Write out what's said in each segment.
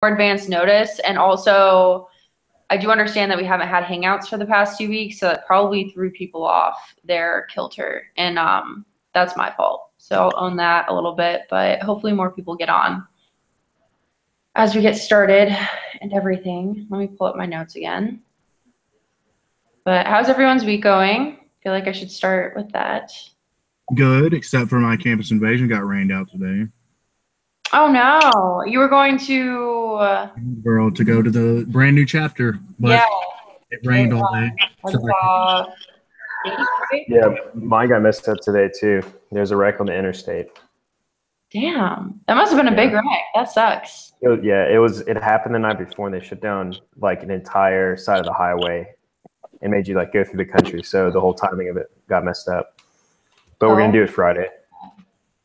more advance notice. And also, I do understand that we haven't had Hangouts for the past 2 weeks, so that probably threw people off their kilter. And that's my fault. So I'll own that a little bit, but hopefully more people get on as we get started and everything. Let me pull up my notes again. But how's everyone's week going? I feel like I should start with that. Good, except for my campus invasion got rained out today. Oh no, you were going to World to go to the brand new chapter, but yeah, it rained all day. Yeah, mine got messed up today too. There's a wreck on the interstate. Damn, that must have been a big wreck. That sucks. It happened the night before, and they shut down like an entire side of the highway and made you like go through the country. So the whole timing of it got messed up. But we're gonna do it Friday.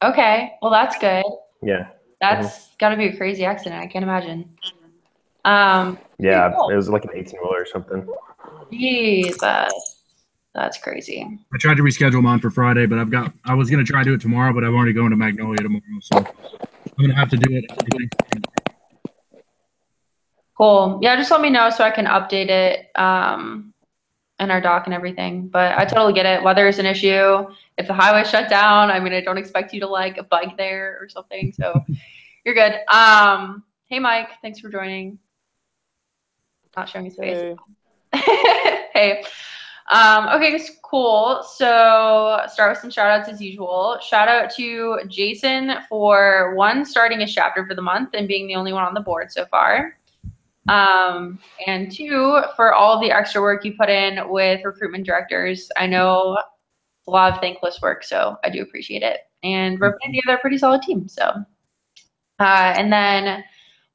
Okay, well that's good. Yeah. That's got to be a crazy accident. I can't imagine. Yeah, cool. It was like an 18-wheeler or something. Jesus, that's crazy. I tried to reschedule mine for Friday, but I was gonna try to do it tomorrow, but I'm already going to Magnolia tomorrow, so I'm gonna have to do it. Cool. Yeah, just let me know so I can update it in our doc and everything. But I totally get it. Weather is an issue. If the highway shut down, I mean, I don't expect you to like bike there or something. So you're good. Hey, Mike, thanks for joining. Not showing his face. Hey. Hey. Okay, cool. So start with some shout outs as usual. Shout out to Jason for starting his chapter for the month and being the only one on the board so far. And 2, for all of the extra work you put in with recruitment directors. I know a lot of thankless work, so I do appreciate it. And we're putting together a pretty solid team. So, and then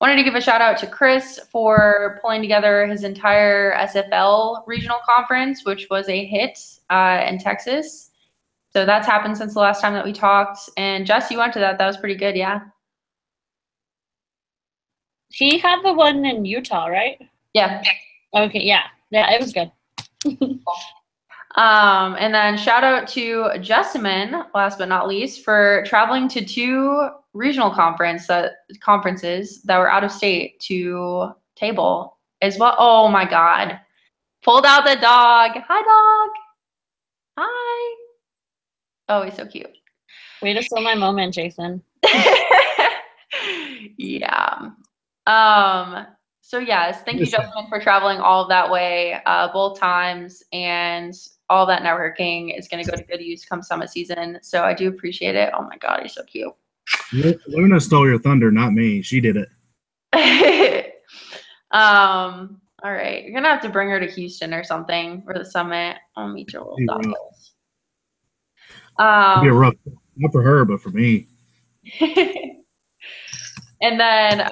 wanted to give a shout out to Chris for pulling together his entire SFL regional conference, which was a hit in Texas. So that's happened since the last time that we talked. And Jess, you went to that. That was pretty good, yeah? He had the one in Utah, right? Yeah. Okay, yeah. Yeah, it was good. And then shout out to Jessamine, last but not least, for traveling to 2 regional conferences that were out of state to table as well. Oh my God. Pulled out the dog. Hi, dog. Hi. Oh, he's so cute. Way to steal my moment, Jason. Yeah. So yes, thank you, Justin, for traveling all of that way, both times, and all that networking is going to go to good use come summit season. So I do appreciate it. Oh my God, he's so cute. Luna stole your thunder, not me. She did it. All right. You're going to have to bring her to Houston or something for the summit. I'll meet your little daughters. It'd be a rough, not for her, but for me. And then,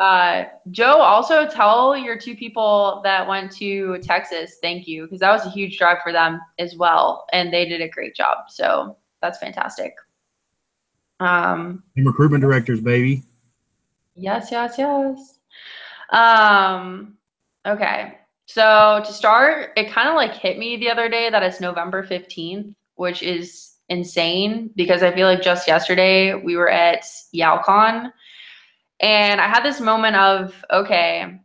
Joe, also tell your 2 people that went to Texas, thank you, because that was a huge drive for them as well, and they did a great job. So that's fantastic. And recruitment directors, baby. Yes. Okay. So to start, it kind of like hit me the other day that it's November 15th, which is insane because I feel like just yesterday we were at YowCon. And I had this moment of, okay,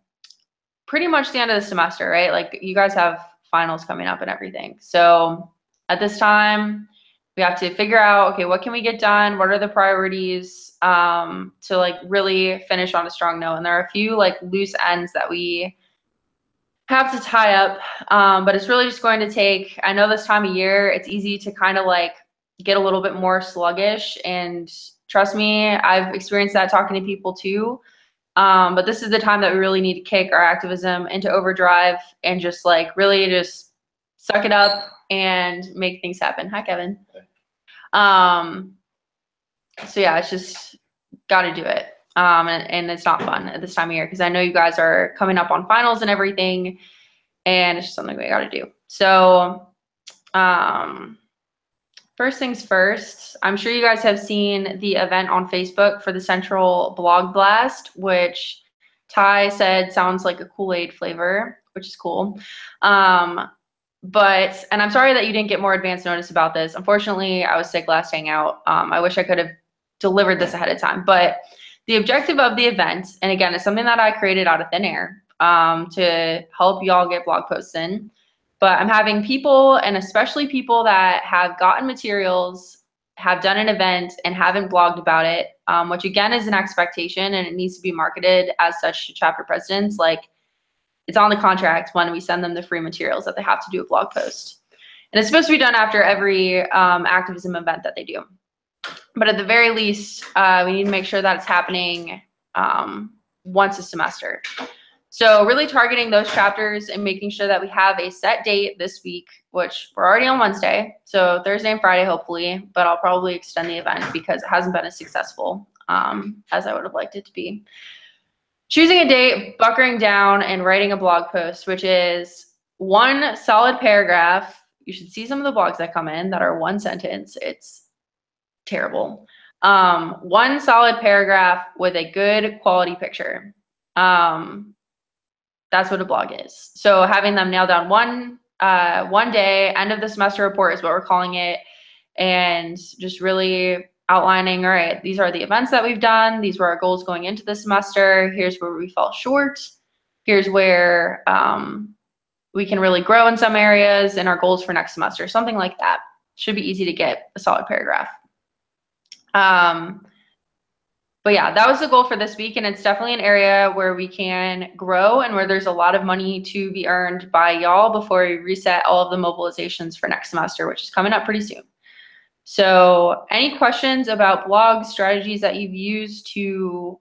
pretty much the end of the semester, right? Like you guys have finals coming up and everything. So at this time, we have to figure out, okay, what can we get done? What are the priorities to like really finish on a strong note? And there are a few like loose ends that we have to tie up, but it's really just going to take, I know this time of year, it's easy to kind of like get a little bit more sluggish, and trust me, I've experienced that talking to people too. But this is the time that we really need to kick our activism into overdrive and just like really just suck it up and make things happen. Hi, Kevin. So yeah, it's just got to do it. And it's not fun at this time of year because I know you guys are coming up on finals and everything, and it's just something we got to do. So, first things first, I'm sure you guys have seen the event on Facebook for the Central Blog Blast, which Ty said sounds like a Kool-Aid flavor, which is cool. And I'm sorry that you didn't get more advance notice about this. Unfortunately, I was sick last Hangout. I wish I could have delivered this ahead of time, but the objective of the event, and again, it's something that I created out of thin air to help y'all get blog posts in. But I'm having people, and especially people that have gotten materials, have done an event, and haven't blogged about it, which again is an expectation, and it needs to be marketed as such to chapter presidents. Like, it's on the contract when we send them the free materials that they have to do a blog post. And it's supposed to be done after every activism event that they do. But at the very least, we need to make sure that it's happening once a semester. So really targeting those chapters and making sure that we have a set date this week, which we're already on Wednesday. So Thursday and Friday, hopefully, but I'll probably extend the event because it hasn't been as successful as I would have liked it to be. Choosing a date, bunkering down, and writing a blog post, which is one solid paragraph. You should see some of the blogs that come in that are one sentence. It's terrible. One solid paragraph with a good quality picture. That's what a blog is. So having them nail down one day, end of the semester report is what we're calling it, and just really outlining, all right, these are the events that we've done. These were our goals going into the semester. Here's where we fell short. Here's where we can really grow in some areas and our goals for next semester. Something like that. Should be easy to get a solid paragraph. But yeah, that was the goal for this week, and it's definitely an area where we can grow and where there's a lot of money to be earned by y'all before we reset all of the mobilizations for next semester, which is coming up pretty soon. So any questions about blog strategies that you've used to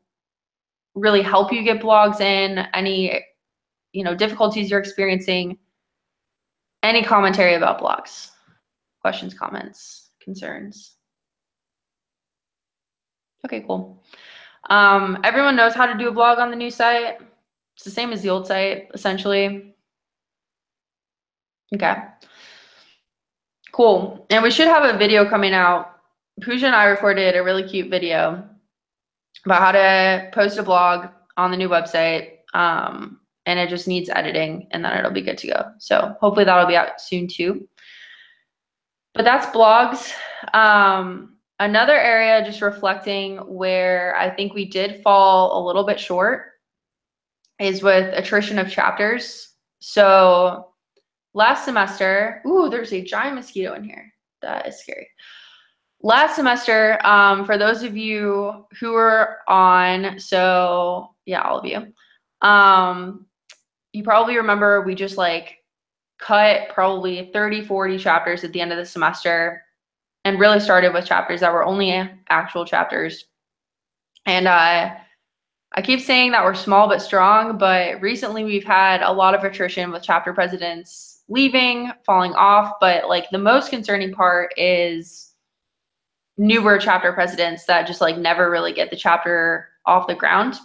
really help you get blogs in, any difficulties you're experiencing, any commentary about blogs, questions, comments, concerns? Okay, cool. Everyone knows how to do a blog on the new site. It's the same as the old site, essentially. Okay. Cool. And we should have a video coming out. Pooja and I recorded a really cute video about how to post a blog on the new website. And it just needs editing, and then it'll be good to go. So hopefully that'll be out soon too. But that's blogs. Another area, just reflecting where I think we did fall a little bit short, is with attrition of chapters. So last semester, ooh, there's a giant mosquito in here. That is scary. Last semester, for those of you who were on, so yeah, all of you, you probably remember we just like cut probably 30, 40 chapters at the end of the semester, and really started with chapters that were only actual chapters. And I keep saying that we're small but strong, but recently we've had a lot of attrition with chapter presidents leaving, falling off. But like the most concerning part is newer chapter presidents that just like never really get the chapter off the ground.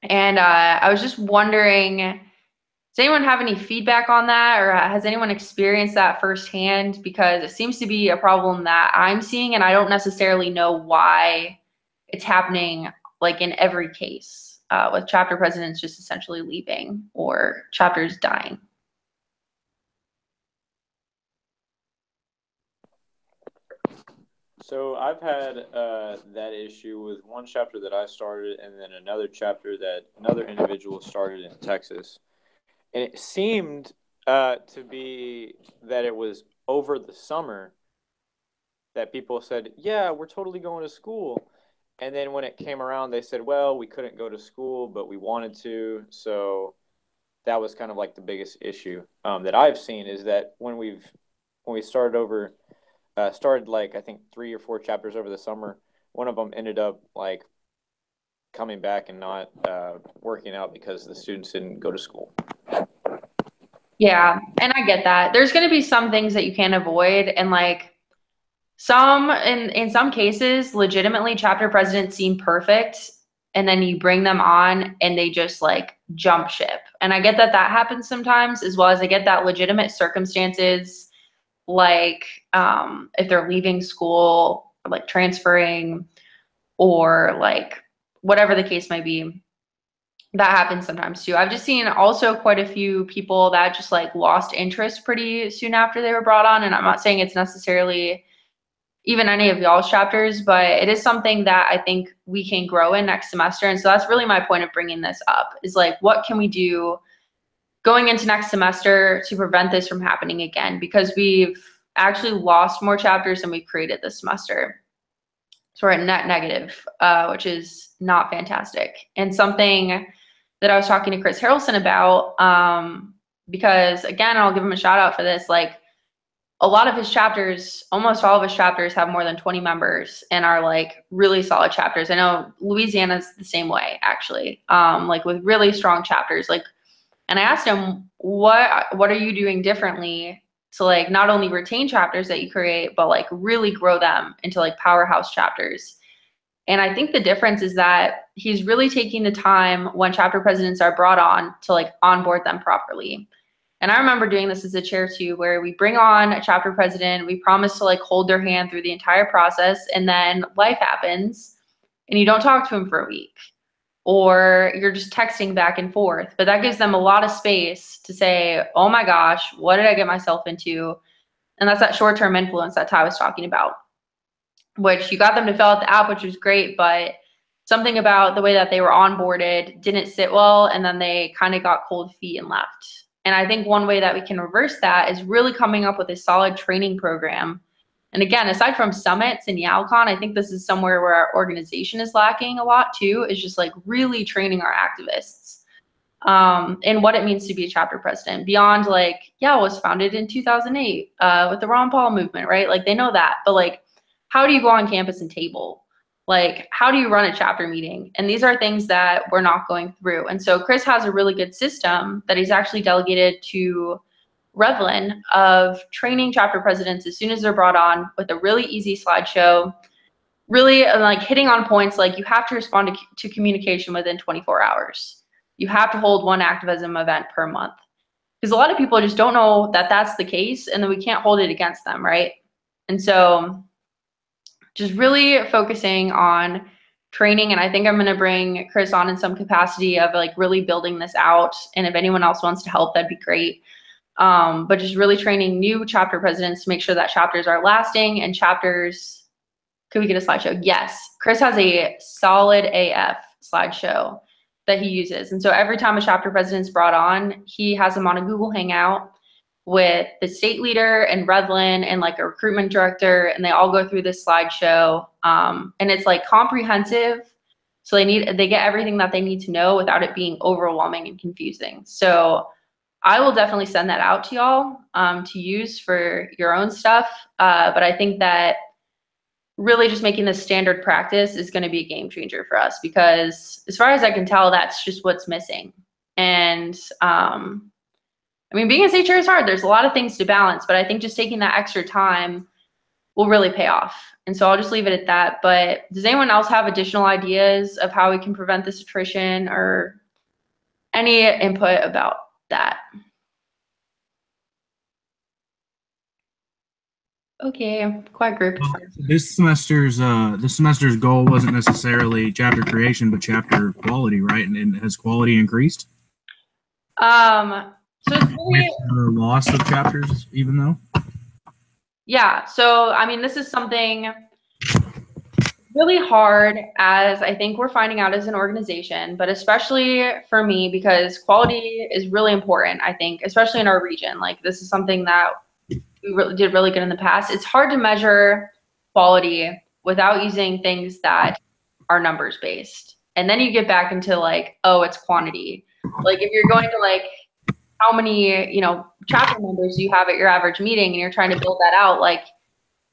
And I was just wondering, does anyone have any feedback on that, or has anyone experienced that firsthand? Because it seems to be a problem that I'm seeing, and I don't necessarily know why it's happening like in every case with chapter presidents just essentially leaving or chapters dying. So I've had that issue with one chapter that I started, and then another chapter that another individual started in Texas. And it seemed to be that it was over the summer that people said, yeah, we're totally going to school. And then when it came around, they said, well, we couldn't go to school, but we wanted to. So that was kind of like the biggest issue that I've seen, is that when we started like I think 3 or 4 chapters over the summer, one of them ended up like coming back and not working out because the students didn't go to school. Yeah, and I get that. There's going to be some things that you can't avoid, and like in some cases, legitimately chapter presidents seem perfect, and then you bring them on and they just like jump ship. And I get that that happens sometimes, as well as I get that legitimate circumstances, like if they're leaving school or like transferring or like whatever the case might be. That happens sometimes too. I've just seen also quite a few people that just like lost interest pretty soon after they were brought on. And I'm not saying it's necessarily, even any of y'all's chapters, but it is something that I think we can grow in next semester. And so that's really my point of bringing this up, is like, what can we do going into next semester to prevent this from happening again? Because we've actually lost more chapters than we've created this semester. So we're at net negative, which is not fantastic. And something that I was talking to Chris Harrelson about, because again, I'll give him a shout out for this, like, a lot of his chapters, almost all of his chapters have more than 20 members and are like really solid chapters. I know Louisiana's the same way, actually, like with really strong chapters. Like, and I asked him, what are you doing differently to like not only retain chapters that you create, but like really grow them into like powerhouse chapters? And I think the difference is that he's really taking the time when chapter presidents are brought on to like onboard them properly. And I remember doing this as a chair too, where we bring on a chapter president, we promise to like hold their hand through the entire process, and then life happens and you don't talk to them for a week, or you're just texting back and forth. But that gives them a lot of space to say, oh my gosh, what did I get myself into? And that's that short-term influence that Ty was talking about, which you got them to fill out the app, which was great, but something about the way that they were onboarded didn't sit well, and then they kind of got cold feet and left. And I think one way that we can reverse that is really coming up with a solid training program. And again, aside from summits and YALCon, I think this is somewhere where our organization is lacking a lot too, is just like really training our activists in what it means to be a chapter president. Beyond like, yeah, it was founded in 2008 with the Ron Paul movement, right? Like they know that, but like, how do you go on campus and table? Like, how do you run a chapter meeting? And these are things that we're not going through. And so Chris has a really good system that he's actually delegated to Revlin of training chapter presidents as soon as they're brought on with a really easy slideshow, really like hitting on points like you have to respond to communication within 24 hours. You have to hold one activism event per month. Because a lot of people just don't know that that's the case, and then we can't hold it against them, right? And so just really focusing on training. And I think I'm going to bring Chris on in some capacity of like really building this out. And if anyone else wants to help, that'd be great. But just really training new chapter presidents to make sure that chapters are lasting and chapters. Could we get a slideshow? Yes. Chris has a solid AF slideshow that he uses. And so every time a chapter president's brought on, he has them on a Google Hangout with the state leader and Revlin and like a recruitment director, and they all go through this slideshow. And it's like comprehensive. So they get everything that they need to know without it being overwhelming and confusing. So I will definitely send that out to y'all to use for your own stuff. But I think that really just making this standard practice is going to be a game changer for us, because as far as I can tell, that's just what's missing. And I mean, being a state chair is hard. There's a lot of things to balance, but I think just taking that extra time will really pay off. And so I'll just leave it at that. But does anyone else have additional ideas of how we can prevent this attrition or any input about that? Okay, quiet group. This semester's goal wasn't necessarily chapter creation, but chapter quality, right? And has quality increased? So it's really, the loss of chapters, even though. Yeah. So I mean, this is something really hard, as I think we're finding out as an organization, but especially for me, because quality is really important. I think, especially in our region, like this is something that we did really good in the past. It's hard to measure quality without using things that are numbers based. And then you get back into like, oh, it's quantity. Like if you're going to like how many, chapter members you have at your average meeting and you're trying to build that out, like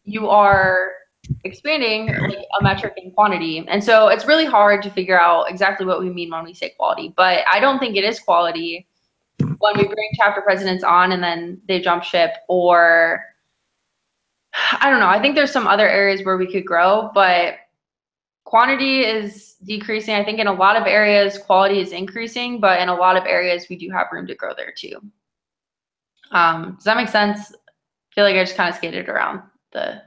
you are expanding like a metric in quantity. And so it's really hard to figure out exactly what we mean when we say quality, but I don't think it is quality when we bring chapter presidents on and then they jump ship, or I don't know. I think there's some other areas where we could grow, but quantity is decreasing. I think in a lot of areas, quality is increasing, but in a lot of areas, we do have room to grow there too. Does that make sense? I feel like I just kind of skated around the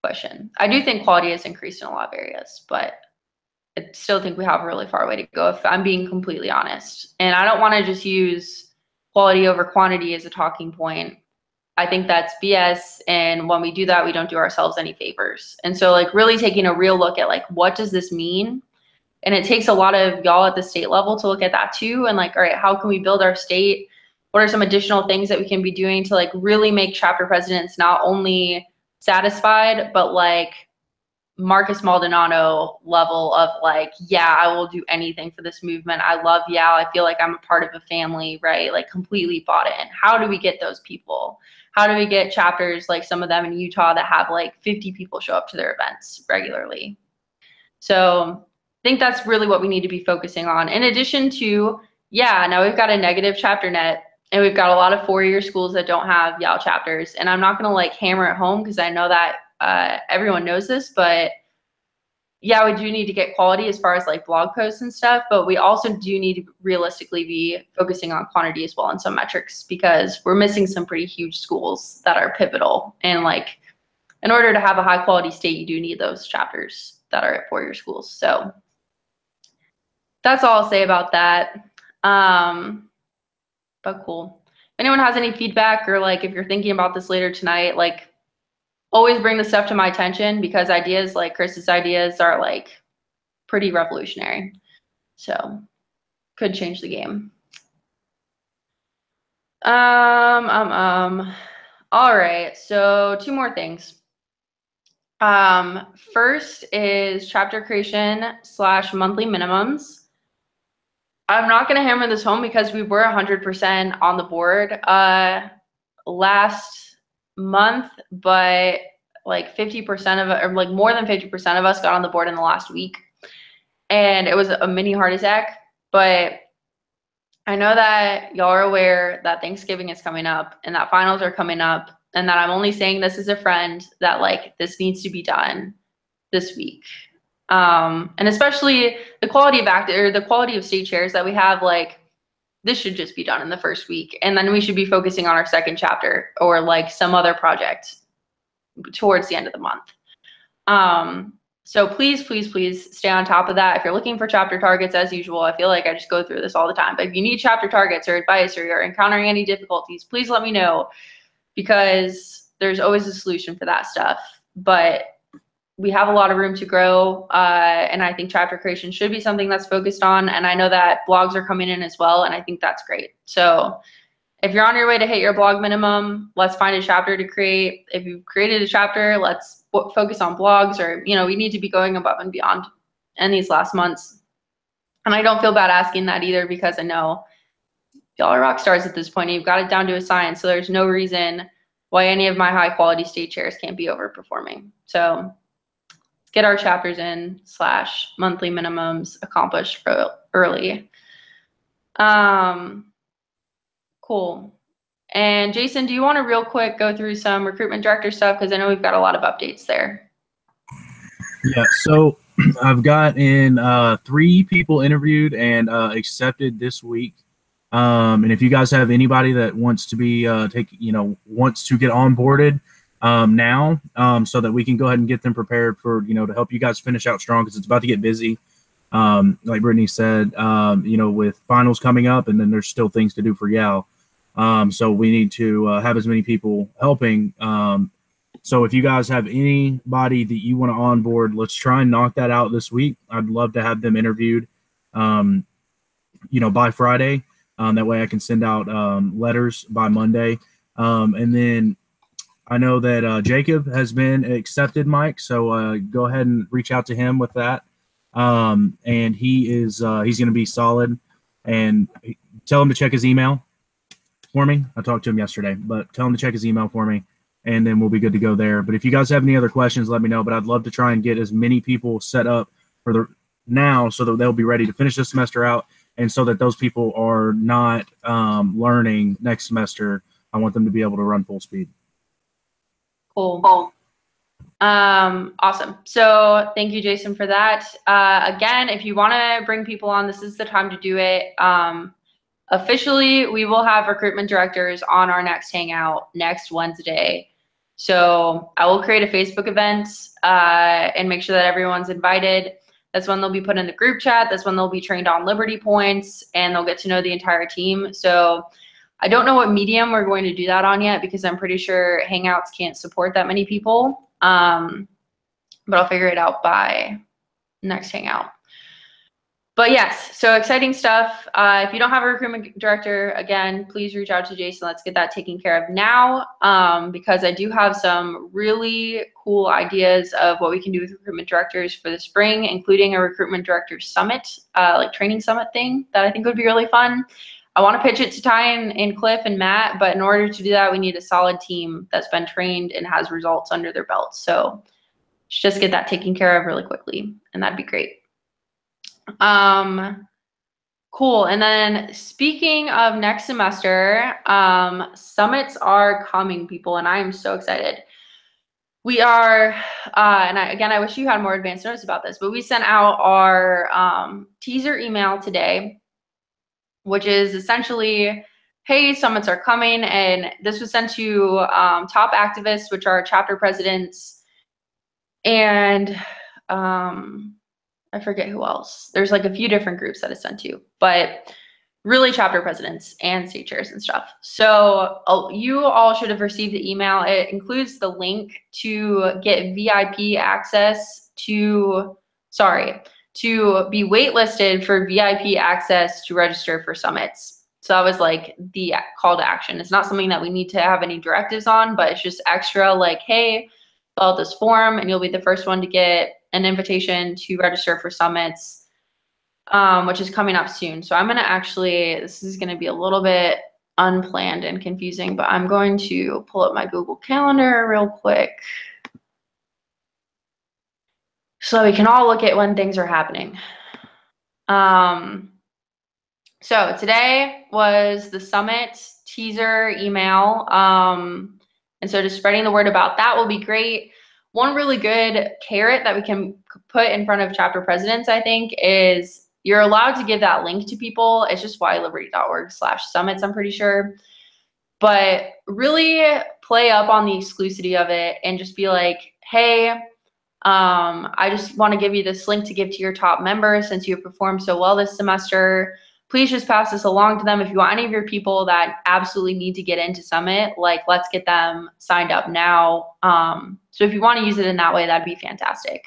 question. I do think quality has increased in a lot of areas, but I still think we have a really far way to go, if I'm being completely honest. And I don't want to just use quality over quantity as a talking point. I think that's BS. And when we do that, we don't do ourselves any favors. And so like really taking a real look at like, what does this mean? And it takes a lot of y'all at the state level to look at that too. And like, all right, how can we build our state? What are some additional things that we can be doing to like really make chapter presidents not only satisfied, but like Marcus Maldonado level of like, yeah, I will do anything for this movement. I love Yale. I feel like I'm a part of a family, right? Like completely bought in. How do we get those people? How do we get chapters like some of them in Utah that have like 50 people show up to their events regularly? So I think that's really what we need to be focusing on. In addition to, yeah, now we've got a negative chapter net and we've got a lot of four-year schools that don't have YAL chapters. And I'm not going to like hammer it home because I know that everyone knows this, but yeah, we do need to get quality as far as like blog posts and stuff, but we also do need to realistically be focusing on quantity as well in some metrics because we're missing some pretty huge schools that are pivotal. And like, in order to have a high quality state, you do need those chapters that are at four-year schools. So that's all I'll say about that. But cool. If anyone has any feedback or like if you're thinking about this later tonight, like always bring the stuff to my attention because ideas like Chris's ideas are like pretty revolutionary. So could change the game. All right, so two more things. First is chapter creation / monthly minimums. I'm not going to hammer this home because we were 100% on the board last month, but like 50% of it, or like more than 50% of us got on the board in the last week. And it was a mini heart attack. But I know that y'all are aware that Thanksgiving is coming up and that finals are coming up and that I'm only saying this as a friend that like this needs to be done this week. And especially the quality of state chairs that we have, like this should just be done in the first week. And then we should be focusing on our second chapter or like some other project towards the end of the month. So please stay on top of that. If you're looking for chapter targets, as usual, I feel like I just go through this all the time, but if you need chapter targets or advice or you're encountering any difficulties, please let me know because there's always a solution for that stuff. But we have a lot of room to grow, and I think chapter creation should be something that's focused on, and I know that blogs are coming in as well, and I think that's great. So if you're on your way to hit your blog minimum, let's find a chapter to create. If you've created a chapter, let's focus on blogs, or we need to be going above and beyond in these last months. And I don't feel bad asking that either because I know y'all are rock stars at this point, and you've got it down to a science, so there's no reason why any of my high quality state chairs can't be overperforming. So get our chapters in / monthly minimums accomplished early. Cool. And Jason, do you want to real quick go through some recruitment director stuff? Because I know we've got a lot of updates there. Yeah, so I've got in 3 people interviewed and accepted this week. And if you guys have anybody that wants to be wants to get onboarded now, so that we can go ahead and get them prepared for to help you guys finish out strong because it's about to get busy. Like Brittany said, with finals coming up, and then there's still things to do for Yale. So we need to have as many people helping. So if you guys have anybody that you want to onboard, let's try and knock that out this week. I'd love to have them interviewed, by Friday. That way I can send out letters by Monday. And then I know that Jacob has been accepted, Mike. So go ahead and reach out to him with that. And he's going to be solid. And tell him to check his email for me. I talked to him yesterday, but tell him to check his email for me, and then we'll be good to go there. But if you guys have any other questions, let me know. But I'd love to try and get as many people set up for now so that they'll be ready to finish this semester out, and so that those people are not learning next semester. I want them to be able to run full speed. Cool. Awesome. So thank you, Jason, for that. Again, if you want to bring people on, this is the time to do it. Officially, we will have recruitment directors on our next Hangout next Wednesday. So I will create a Facebook event and make sure that everyone's invited. That's when they'll be put in the group chat. That's when they'll be trained on Liberty points, and they'll get to know the entire team. So I don't know what medium we're going to do that on yet because I'm pretty sure Hangouts can't support that many people. But I'll figure it out by next Hangout. But yes, so exciting stuff. If you don't have a recruitment director, again, please reach out to Jason. Let's get that taken care of now, because I do have some really cool ideas of what we can do with recruitment directors for the spring, including a recruitment director summit, like training summit thing that I think would be really fun. I want to pitch it to Ty and Cliff and Matt, but in order to do that, we need a solid team that's been trained and has results under their belts. So let's just get that taken care of really quickly, and that'd be great. Cool. And then speaking of next semester, summits are coming, people, and I am so excited. We are, and I wish you had more advanced notice about this, but we sent out our teaser email today, which is essentially, hey, summits are coming. And this was sent to top activists, which are chapter presidents, and I forget who else. There's like a few different groups that it's sent to, but really chapter presidents and state chairs and stuff. So you all should have received the email. It includes the link to get VIP access to be waitlisted for VIP access to register for summits. So that was like the call to action. It's not something that we need to have any directives on, but it's just extra like, hey, fill out this form and you'll be the first one to get an invitation to register for summits, which is coming up soon. So I'm going to actually, this is going to be a little bit unplanned and confusing, but I'm going to pull up my Google Calendar real quick so we can all look at when things are happening. So today was the summit teaser email. And so just spreading the word about that will be great. One really good carrot that we can put in front of chapter presidents, I think, is you're allowed to give that link to people. It's just yliberty.org/summits, I'm pretty sure. But really play up on the exclusivity of it and just be like, hey, I just want to give you this link to give to your top members since you have performed so well this semester. Please just pass this along to them. If you want any of your people that absolutely need to get into Summit, like let's get them signed up now. So if you want to use it in that way, that'd be fantastic.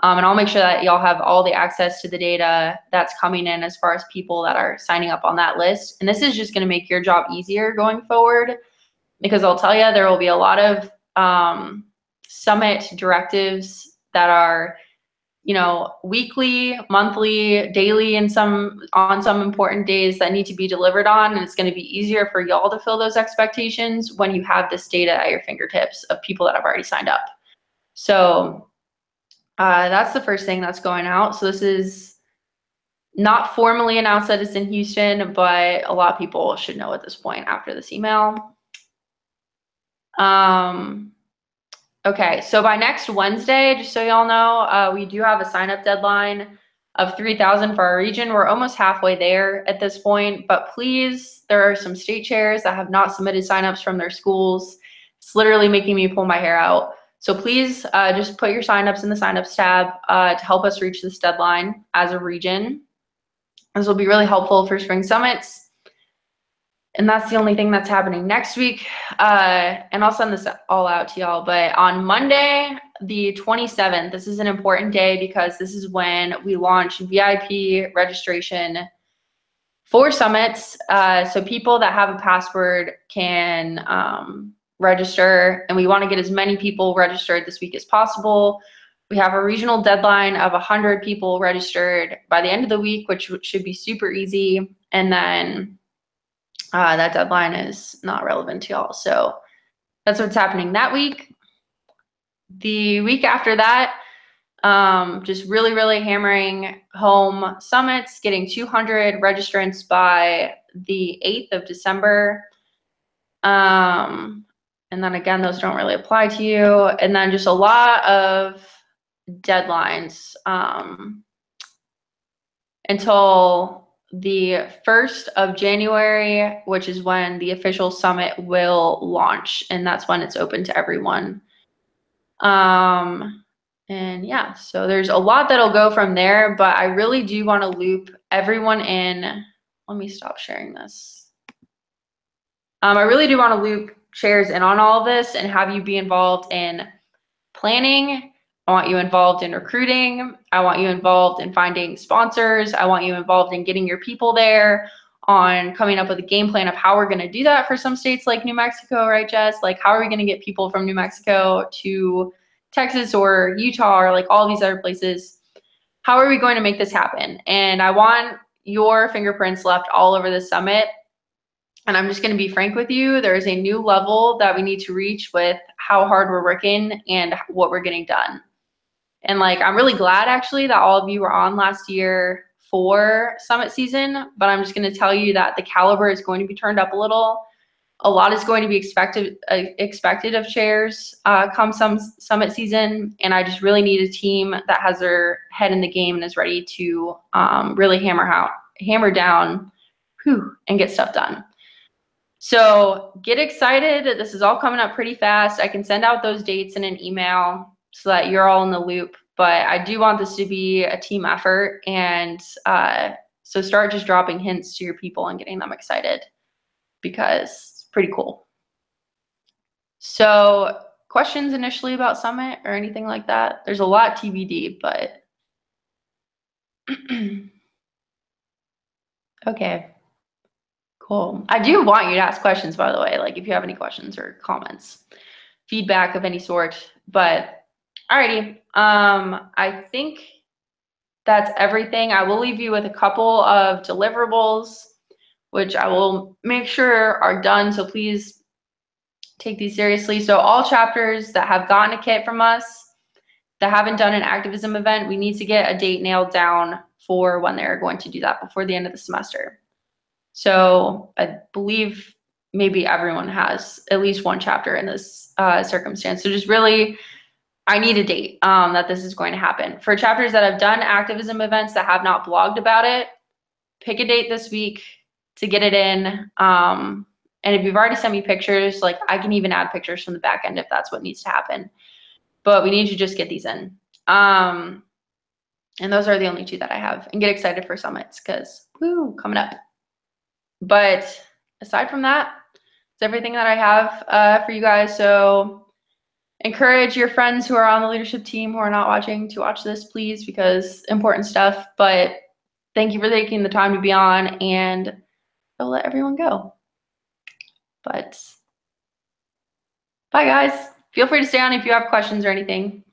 And I'll make sure that y'all have all the access to the data that's coming in as far as people that are signing up on that list. And this is just going to make your job easier going forward, because I'll tell you, there will be a lot of Summit directives that are, you know, weekly, monthly, daily, and on some important days that need to be delivered on. And it's going to be easier for y'all to fill those expectations when you have this data at your fingertips of people that have already signed up. So that's the first thing that's going out. So this is not formally announced that it's in Houston, but a lot of people should know at this point after this email. Okay, so by next Wednesday, just so y'all know, we do have a sign-up deadline of 3,000 for our region. We're almost halfway there at this point, but please, there are some state chairs that have not submitted sign-ups from their schools. It's literally making me pull my hair out. So please just put your sign-ups in the sign-ups tab to help us reach this deadline as a region. This will be really helpful for spring summits. And that's the only thing that's happening next week. And I'll send this all out to y'all. But on Monday, the 27th, this is an important day because this is when we launch VIP registration for summits. So people that have a password can register. And we want to get as many people registered this week as possible. We have a regional deadline of 100 people registered by the end of the week, which should be super easy. And then that deadline is not relevant to y'all. So that's what's happening that week. The week after that, just really, really hammering home summits, getting 200 registrants by the 8th of December. And then again, those don't really apply to you. And then just a lot of deadlines until the 1st of January, which is when the official summit will launch, and that's when it's open to everyone. And yeah, so there's a lot that'll go from there, but I really do want to loop everyone in. Let me stop sharing this. I really do want to loop chairs in on all of this and have you be involved in planning. I want you involved in recruiting. I want you involved in finding sponsors. I want you involved in getting your people there, on coming up with a game plan of how we're going to do that for some states like New Mexico, right, Jess? Like, how are we going to get people from New Mexico to Texas or Utah or like all these other places? How are we going to make this happen? And I want your fingerprints left all over the summit. And I'm just going to be frank with you. There is a new level that we need to reach with how hard we're working and what we're getting done. And like, I'm really glad actually that all of you were on last year for summit season, but I'm just going to tell you that the caliber is going to be turned up a little. A lot is going to be expected of chairs come some summit season, and I just really need a team that has their head in the game and is ready to really hammer down, and get stuff done. So get excited. This is all coming up pretty fast. I can send out those dates in an email so that you're all in the loop. But I do want this to be a team effort. And so start just dropping hints to your people and getting them excited because it's pretty cool. So questions initially about Summit or anything like that? There's a lot TBD, but okay. Cool. I do want you to ask questions, by the way, like if you have any questions or comments, feedback of any sort. But alrighty, I think that's everything. I will leave you with a couple of deliverables, which I will make sure are done. So please take these seriously. So all chapters that have gotten a kit from us, that haven't done an activism event, we need to get a date nailed down for when they're going to do that before the end of the semester. So I believe maybe everyone has at least one chapter in this circumstance. So just really, I need a date that this is going to happen. For chapters that have done activism events that have not blogged about it, pick a date this week to get it in. And if you've already sent me pictures, like I can even add pictures from the back end if that's what needs to happen. But we need to just get these in. And those are the only two that I have. And get excited for summits because, woo, coming up. But aside from that, it's everything that I have for you guys. So encourage your friends who are on the leadership team who are not watching to watch this, please, because important stuff. But thank you for taking the time to be on, and I'll let everyone go. But bye, guys. Feel free to stay on if you have questions or anything.